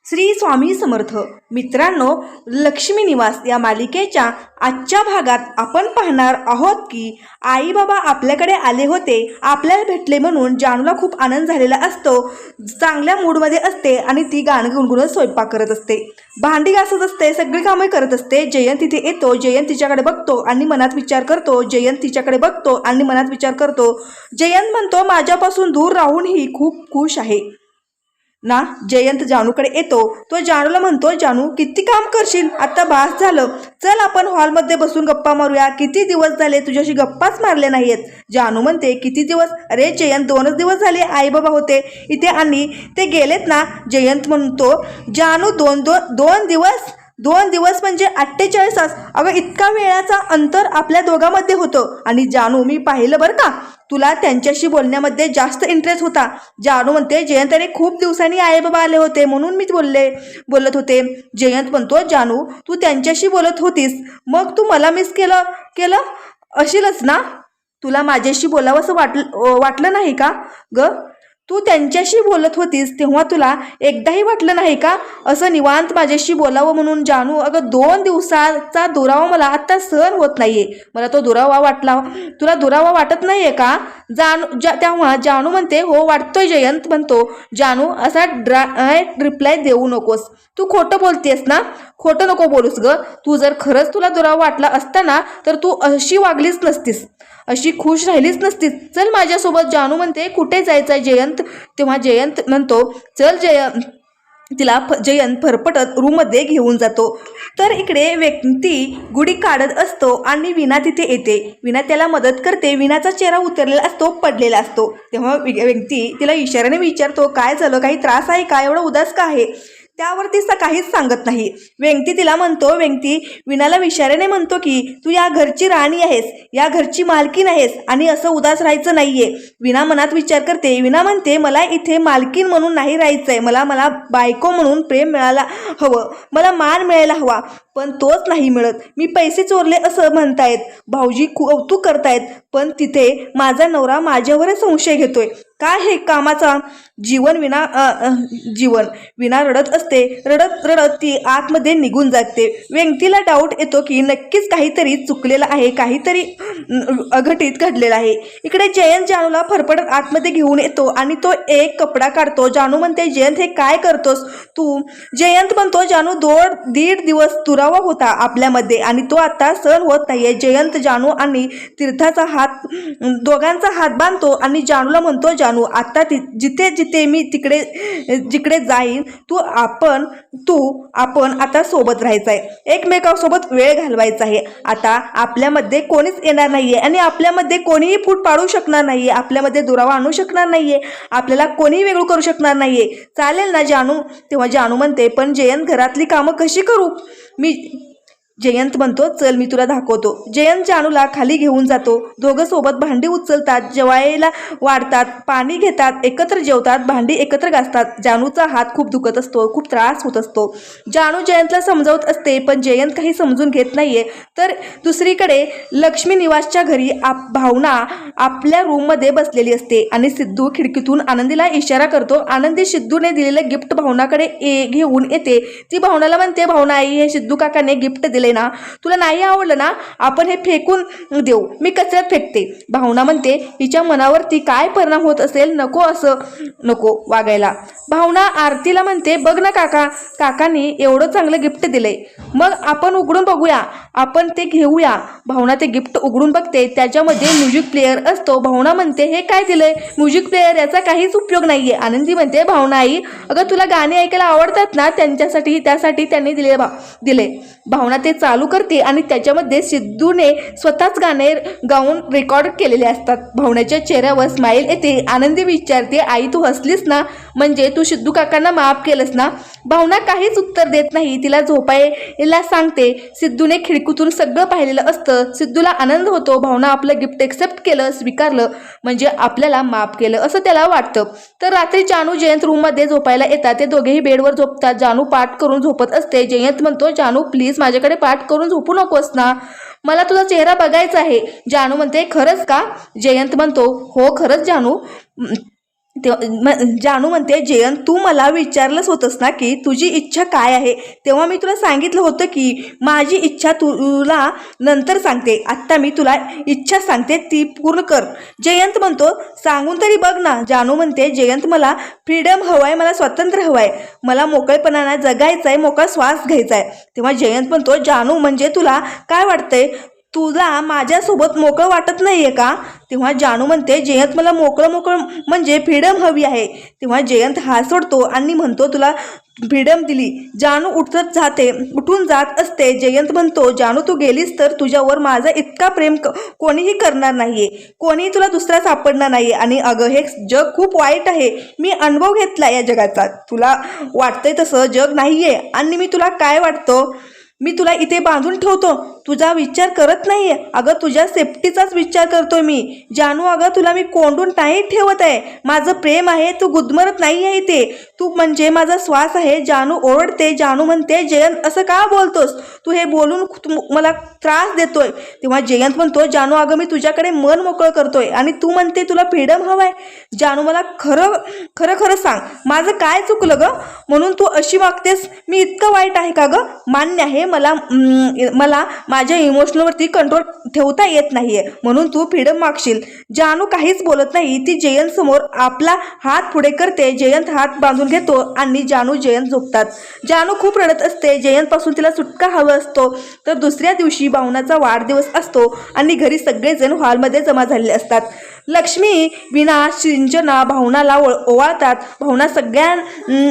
श्री स्वामी समर्थ. मित्रांनो, लक्ष्मी निवास या मालिकेच्या आजच्या भागात आपण पाहणार आहोत की आई बाबा आपल्याकडे आले होते, आपल्याला भेटले म्हणून जानूला खूप आनंद झालेला असतो. चांगल्या मूडमध्ये असते आणि ती गाणं गुणगुणत स्वयंपाक करत असते, भांडी घासत असते, सगळी कामे करत असते. जयंत तिथे येतो. जयंत तिच्याकडे बघतो आणि मनात विचार करतो. जयंत म्हणतो, माझ्यापासून दूर राहूनही खूप खुश आहे ना. जयंत जानूकडे येतो. तो जानूला म्हणतो, जानू किती काम करशील, आता बास झालं, चल आपण हॉलमध्ये बसून गप्पा मारूया. किती दिवस झाले तुझ्याशी गप्पाच मारले नाहीयेत. जानू म्हणते, किती दिवस? अरे जयंत, 2च दिवस झाले आई बाबा होते इथे आणि ते गेलेत ना. जयंत म्हणतो, जानू दोन दिवस म्हणजे 48 तास. अगं इतका वेळाचा अंतर आपल्या दोघांमध्ये होतं. आणि जानू, मी पाहिलं बरं का, तुला त्यांच्याशी बोलण्यामध्ये जास्त इंटरेस्ट होता. जानू म्हणते, जयंत अरे खूप दिवसांनी आई बाबा आले होते म्हणून मी बोलत होते. जयंत म्हणतो, जानू तू त्यांच्याशी बोलत होतीस, मग तू मला मिस केलं असेलच ना. तुला माझ्याशी बोलावं असं वाटलं नाही का ग? तू त्यांच्याशी बोलत होतीस तेव्हा तुला एकदाही वाटलं नाही का असं निवांत माझ्याशी बोलावं म्हणून? जानू, अगं 2 दिवसाचा दुरावा मला आता सहन होत नाहीये. मला तो दुरावा वाटला, तुला दुरावा वाटत नाहीये का? तेव्हा जानू म्हणते, हो वाटतोय. जयंत म्हणतो, जानू असा रिप्लाय देऊ नकोस, तू खोटं बोलतेस ना. खोटं नको बोलूस ग. तू जर खरंच तुला दुरावा वाटला असता ना तर तू अशी वागलीच नसतीस, अशी खुश राहिलीच नसतीस. चल माझ्यासोबत. जानू म्हणते, कुठे जायचं आहे जयंत? तेव्हा जयंत म्हणतो, चल जयंत फरफटत रूममध्ये घेऊन जातो. तर इकडे व्यक्ती गुढी काढत असतो आणि विना तिथे येते. विना त्याला मदत करते. विनाचा चेहरा उतरलेला असतो, पडलेला असतो. तेव्हा व्यक्ती तिला इशाऱ्याने विचारतो, काय झालं, काही त्रास आहे का, एवढा उदास का आहे? त्यावरती काहीच सांगत नाही. व्यक्ती तिला म्हणतो, व्यक्ती विनाला इशाऱ्याने म्हणतो की तू या घरची राणी आहेस, या घरची मालकीण आहेस आणि असं उदास राहायचं नाहीये. विना मनात विचार करते. विना म्हणते, मला इथे मालकीण म्हणून नाही राहायचंय, मला बायको म्हणून प्रेम मिळायला हवं, मला मान मिळायला हवा, पण तोच नाही मिळत. मी पैसे चोरले असं म्हणतायत, भाऊजी कौतुक करतायत, पण तिथे माझा नवरा माझ्यावरच संशय घेतोय. काय हे कामाचा जीवन? विना रडत असते. रडत ती आतमध्ये निघून जाते. व्यक्तीला डाऊट येतो की नक्कीच काहीतरी चुकलेलं आहे, काहीतरी अघटित घडलेलं आहे. इकडे जयंत जानूला फरफटत आतमध्ये घेऊन येतो आणि तो एक कपडा काढतो. जानू म्हणते, जयंत हे काय करतोस तू? जयंत म्हणतो, जानू 1.5 दिवस दुरावा होता आपल्यामध्ये आणि तो आता सहन होत नाहीये. जयंत जानू आणि तीर्थाचा दोघांचा हात बांधतो आणि जानूला म्हणतो, जानू आता जिथे मी जिकडे जाईन आपण आता सोबत राहायचं आहे, एकमेकांसोबत वेळ घालवायचा आहे. आता आपल्यामध्ये कोणीच येणार नाहीये आणि आपल्यामध्ये कोणीही फूट पाडू शकणार नाहीये, आपल्यामध्ये दुरावा आणू शकणार नाहीये, आपल्याला कोणीही वेगळं करू शकणार नाहीये. चालेल ना जानू? तेव्हा जानू म्हणते, पण जयंत घरातली कामं कशी करू मी? जयंत म्हणतो, चल मी तुला दाखवतो. जयंत जानूला खाली घेऊन जातो. दोघं सोबत भांडी उचलतात, जेवायला वाढतात, पाणी घेतात, एकत्र जेवतात, भांडी एकत्र घासतात. जानूचा हात खूप दुखत असतो, खूप त्रास होत असतो. जानू जयंतला समजावत असते, पण जयंत काही समजून घेत नाहीये. तर दुसरीकडे लक्ष्मी निवासच्या घरी भावना आपल्या रूममध्ये बसलेली असते आणि सिद्धू खिडकीतून आनंदीला इशारा करतो. आनंदी सिद्धूने दिलेलं गिफ्ट भावनाकडे घेऊन येते. ती भावनाला म्हणते, भावना आई, हे सिद्धू काकाने गिफ्ट दिले ना, तुला नाही आवडलं ना, आपण हे फेकून देऊ, मी कचऱ्यात फेकते. भावना म्हणते, हिच्या मनावरती काय परिणाम होत असेल, नको वागायला. भावना आरतीला म्हणते, बघ ना काकांनी एवढं चांगलं गिफ्ट दिलंय, मग आपण उघडून बघूया, आपण ते घेऊया. भावना ते गिफ्ट उघडून बघते. त्याच्यामध्ये म्युझिक प्लेअर असतो. भावना म्हणते, हे काय दिलंय? म्युझिक प्लेअर, याचा काहीच उपयोग नाहीये. आनंदी म्हणते, भावना आई, अगं तुला गाणी ऐकायला आवडतात ना, त्यासाठी त्यांनी दिले. भावना ते चालू करते आणि त्याच्यामध्ये सिद्धूने स्वतःच गाणे गाऊन रेकॉर्ड केलेले असतात. भावनाच्या चेहऱ्यावर स्माईल येते. आनंदी विचारते, आई तू हसलीस ना, म्हणजे तू सिद्धू काकांना माफ केलंस ना? भावना काहीच उत्तर देत नाही. तिला झोपायला सांगते. सिद्धूने खिडकीतून सगळं पाहिलेलं असतं. सिद्धूला आनंद होतो. भावना आपलं गिफ्ट एक्सेप्ट केलं, स्वीकारलं, म्हणजे आपल्याला माफ केलं असं त्याला वाटतं. तर रात्री जानू जयंत रूममध्ये झोपायला येतात. ते दोघेही बेडवर झोपतात. जानू पाठ करून झोपत असते. जयंत म्हणतो, जानू प्लीज माझ्याकडे पाठ करून झोपू नकोस ना, मला तुझा चेहरा बघायचा आहे. जानू म्हणते, खरंच का? जयंत म्हणतो, हो खरंच जानू, जानू म्हणते, जयंत तू मला विचारलंच होतंस ना की तुझी इच्छा काय आहे, तेव्हा मी तुला सांगितलं होतं की माझी इच्छा तुला नंतर सांगते, आत्ता मी तुला इच्छा सांगते ती पूर्ण कर. जयंत म्हणतो, सांगून तरी बघ ना. जानू म्हणते, जयंत मला फ्रीडम हवाय, मला स्वातंत्र्य हवाय, मला मोकळेपणानं जगायचं आहे, मोकळा श्वास घ्यायचा आहे. तेव्हा जयंत म्हणतो, जानू म्हणजे तुला काय वाटतंय, तुला माझ्यासोबत मोकळं वाटत नाही आहे का? तेव्हा जानू म्हणते, जयंत मला मोकळं म्हणजे फ्रीडम हवी आहे. तेव्हा जयंत हात सोडतो आणि म्हणतो, तुला फ्रीडम दिली. जानू उठून जात असते. जयंत म्हणतो, जानू तू गेलीस तर तुझ्यावर माझा इतका प्रेम कोणीही करणार नाहीये, कोणीही तुला दुसरा सापडणार नाहीये. आणि अगं हे जग खूप वाईट आहे, मी अनुभव घेतला या जगाचा. तुला वाटतंय तसं जग नाहीये आणि मी तुला काय वाटतो, मी तुला इथे बांधून ठेवतो, तुझा विचार करत नाहीये. अगं तुझ्या सेफ्टीचाच विचार करतोय मी. जानू अगं तुला मी कोंडून नाही ठेवत आहे, माझं प्रेम आहे, तू गुदमरत नाही आहे इथे, तू म्हणजे माझा श्वास आहे. जानू ओरडते. जानू म्हणते, जयंत असं का बोलतोस, तू हे बोलून मला त्रास देतोय. तेव्हा जयंत म्हणतो, जानू अगं मी तुझ्याकडे मन मोकळं करतोय आणि तू म्हणते तुला फ्रीडम हवाय. जानू मला खरं खरं सांग, माझं काय चुकलं गं म्हणून तू अशी वागतेस, मी इतकं वाईट आहे का गं? मान्य आहे मला माझ्या इमोशनलवरती कंट्रोल ठेवता येत नाहीये म्हणून तू फ्रीडम मागशील. जानू काहीच बोलत नाही. ती जयंत समोर आपला हात पुढे करते. जयंत हात बांधून घेतो आणि जानू जयंत झोपतात. जानू खूप रडत असते. जयंत पासून तिला सुटका हवा असतो. तर दुसऱ्या दिवशी भावनाचा वाढदिवस असतो आणि घरी सगळेजण हॉलमध्ये जमा झालेले असतात. लक्ष्मी, विना, सिंचना भावनाला ओवाळतात. भावना सगळ्या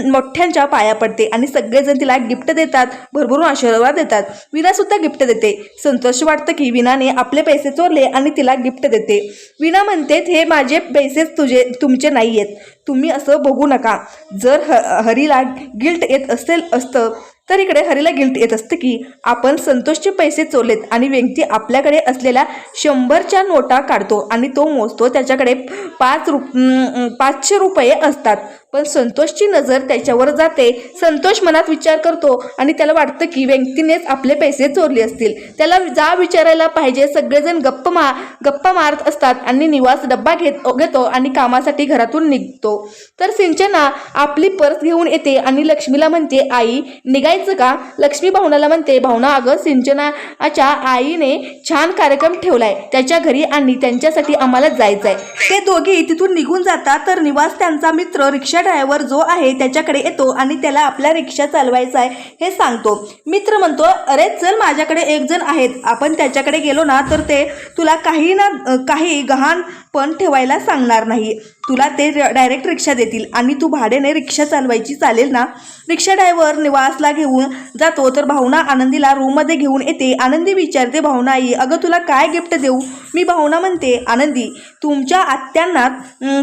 मोठ्यांच्या पाया पडते आणि सगळेजण तिला गिफ्ट देतात, भरभरून आशीर्वाद देतात. विना सुद्धा गिफ्ट देते. संतोष वाटतं की विनाने आपले पैसे चोरले आणि तिला गिफ्ट देते. विना म्हणते, हे माझे पैसेच तुमचे नाही आहेत, तुम्ही असं बघू नका. जर हरीला गिल्ट येत असतं तर इकडे हरीला गिल्ट येत असतं की आपण संतोषचे पैसे चोरलेत आणि व्यक्ती आपल्याकडे असलेल्या 100च्या नोटा काढतो आणि तो मोजतो. त्याच्याकडे 500 रुपये असतात, पण संतोषची नजर त्याच्यावर जाते. संतोष मनात विचार करतो आणि त्याला वाटतं की व्यक्तीनेच आपले पैसे चोरले असतील. त्याला जा विचारायला पाहिजे. सगळेजण गप्पा मारत असतात आणि निवास डब्बा घेतो आणि कामासाठी घरातून निघतो. तर सिंचना आपली पर्स घेऊन येते आणि लक्ष्मीला म्हणते, आई निघायचं का? लक्ष्मी भावनाला म्हणते, भावना अगं सिंचनाच्या आईने छान कार्यक्रम ठेवलाय त्याच्या घरी आणि त्यांच्यासाठी आम्हाला जायचंय. ते दोघे तिथून निघून जातात. तर निवास त्यांचा मित्र रिक्षा ड्रायव्हर जो आहे त्याच्याकडे येतो आणि त्याला आपला रिक्षा चालवायचा आहे हे सांगतो. मित्र म्हणतो, अरे चल माझ्याकडे एक जण आहेत, आपण त्याच्याकडे गेलो ना तर ते तुला काही गहाण पण ठेवायला सांगणार नाही. तुला ते डायरेक्ट रिक्षा देतील आणि तू भाड्याने रिक्षा चालवायची, चालेल ना? रिक्षा ड्रायव्हर निवासला घेऊन जातो. तर भावना आनंदीला रूममध्ये घेऊन येते. आनंदी विचारते, भावना आई अगं तुला काय गिफ्ट देऊ? मी भावना म्हणते, आनंदी तुमच्या आत्यांना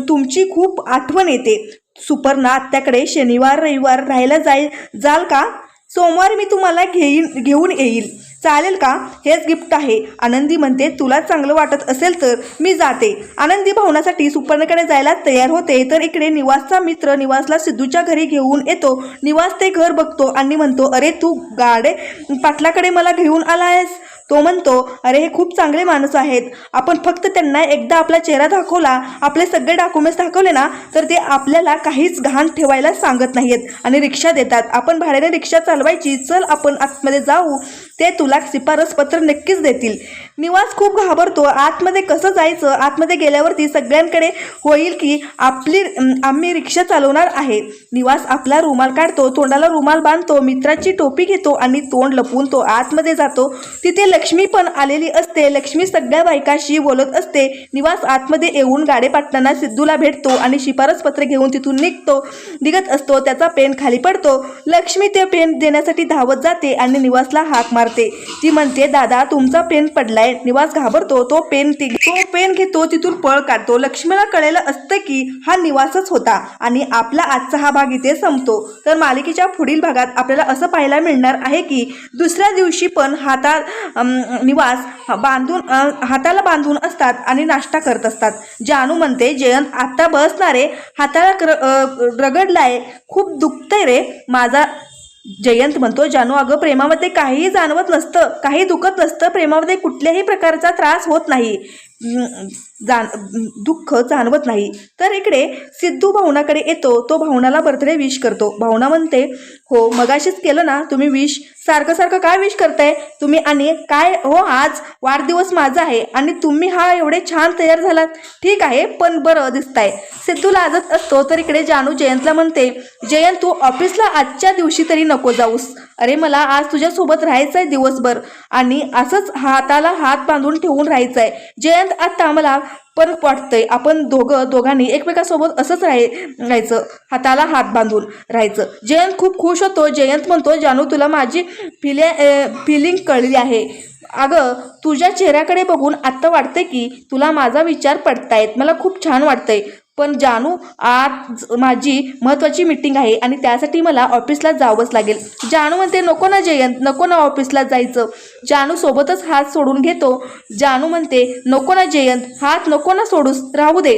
तुमची खूप आठवण येते. सुपर्णा आत्याकडे शनिवार रविवार राहायला जाल का? सोमवारी मी तुम्हाला घेऊन येईल, चालेल का? हेच गिफ्ट आहे. आनंदी म्हणते, तुला चांगलं वाटत असेल तर मी जाते. आनंदी भावनासाठी सुपर्णकडे जायला तयार होते. तर इकडे निवासचा मित्र निवासला सिद्धूच्या घरी घेऊन येतो. निवास ते घर बघतो आणि म्हणतो, अरे तू गाडे पाटलाकडे मला घेऊन आलायस? तो म्हणतो, अरे हे खूप चांगले माणूस आहेत, आपण फक्त त्यांना एकदा आपला चेहरा दाखवला, आपले सगळे डॉक्युमेंट्स दाखवले ना तर ते आपल्याला काहीच गहाण ठेवायला सांगत नाहीत आणि रिक्षा देतात. आपण भाड्याने रिक्षा चालवायची, चल आपण आतमध्ये जाऊ, ते तुला शिफारस पत्र नक्कीच देतील. निवास खूप घाबरतो. आतमध्ये कसं जायचं? आतमध्ये गेल्यावरती सगळ्यांकडे होईल की आम्ही रिक्षा चालवणार आहे. निवास आपला रुमाल काढतो, तोंडाला रुमाल बांधतो, मित्राची टोपी घेतो आणि तोंड लपवून तो आतमध्ये जातो. तिथे लक्ष्मी पण आलेली असते. लक्ष्मी सगळ्या बायकाशी बोलत असते. निवास आतमध्ये येऊन गाडे पाटताना सिद्धूला भेटतो आणि शिफारस पत्र घेऊन तिथून निघत असतो. त्याचा पेन खाली पडतो. लक्ष्मी ते पेन देण्यासाठी धावत जाते आणि निवासला हाक मारते. ती म्हणते, दादा तुमचा पेन पडलाय. निवास घाबरतो. तो पेन घेतो, तिथून पळ काढतो. लक्ष्मीला कळलेलं असतं की हा निवासच होता आणि आपला आजचा हा भाग इथे संपतो. तर मालिकेच्या पुढील भागात आपल्याला असं पाहायला मिळणार आहे की दुसऱ्या दिवशी पण निवास हाताला बांधून असतात आणि नाश्ता करत असतात. जानू म्हणते, जयंत आता बसणारे, हाताला रगडलाय, खूप दुखतंय रे माझा. जयंत म्हणतो, जानू अगं प्रेमामध्ये काहीही जाणवत नसतं, काही दुखत नसतं, प्रेमामध्ये कुठल्याही प्रकारचा त्रास होत नाही. जाण दुःख जाणवत नाही. तर इकडे सिद्धू भावनाकडे येतो. तो भावनाला बर्थडे विश करतो. भावना म्हणते, हो मगाशीच केलं ना तुम्ही विश, सारखं सारखं काय विश करताय तुम्ही? आणि काय हो, आज वाढदिवस माझा आहे आणि तुम्ही हा एवढे छान तयार झालात. ठीक आहे पण बरं दिसताय. सिद्धू लाजत असतो. तर इकडे जानू जयंतला म्हणते, जयंत तू ऑफिसला आजच्या दिवशी तरी नको जाऊस. अरे मला आज तुझ्यासोबत राहायचं आहे दिवसभर आणि असंच हाताला हात बांधून ठेवून राहायचं आहे. जयंत आता मला पण वाटतंय आपण दोघांनी एकमेकांसोबत असंच राहायचं, हाताला हात बांधून राहायचं. जयंत खूप खुश होतो. जयंत म्हणतो, जानू तुला माझी फिलिंग कळली आहे. अगं तुझ्या चेहऱ्याकडे बघून आत्ता वाटतंय की तुला माझा विचार पडतायत. मला खूप छान वाटतंय. पण जानू आज माझी महत्त्वाची मीटिंग आहे आणि त्यासाठी मला ऑफिसला जावंच लागेल. जानू म्हणते, नको ना जयंत, नको ना ऑफिसला जायचं. जानू सोबतच हात सोडून घेतो. जानू म्हणते, नको ना जयंत, हात नको ना सोडूस, राहू दे.